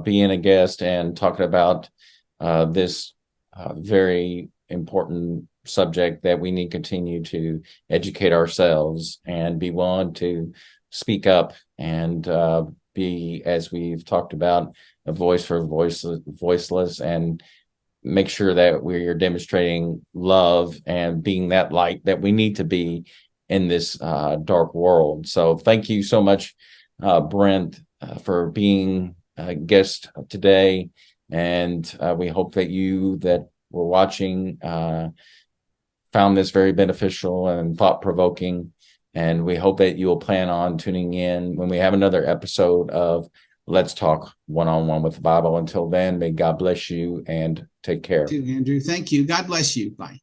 being a guest and talking about this very important subject that we need to continue to educate ourselves and be willing to speak up and be, as we've talked about, a voice for voiceless, and make sure that we're demonstrating love and being that light that we need to be in this dark world. So thank you so much, Brent, for being a guest today. And we hope that you that were watching found this very beneficial and thought-provoking. And we hope that you will plan on tuning in when we have another episode of Let's Talk One-on-One with the Bible. Until then, may God bless you and take care. Too, Andrew. Thank you. God bless you. Bye.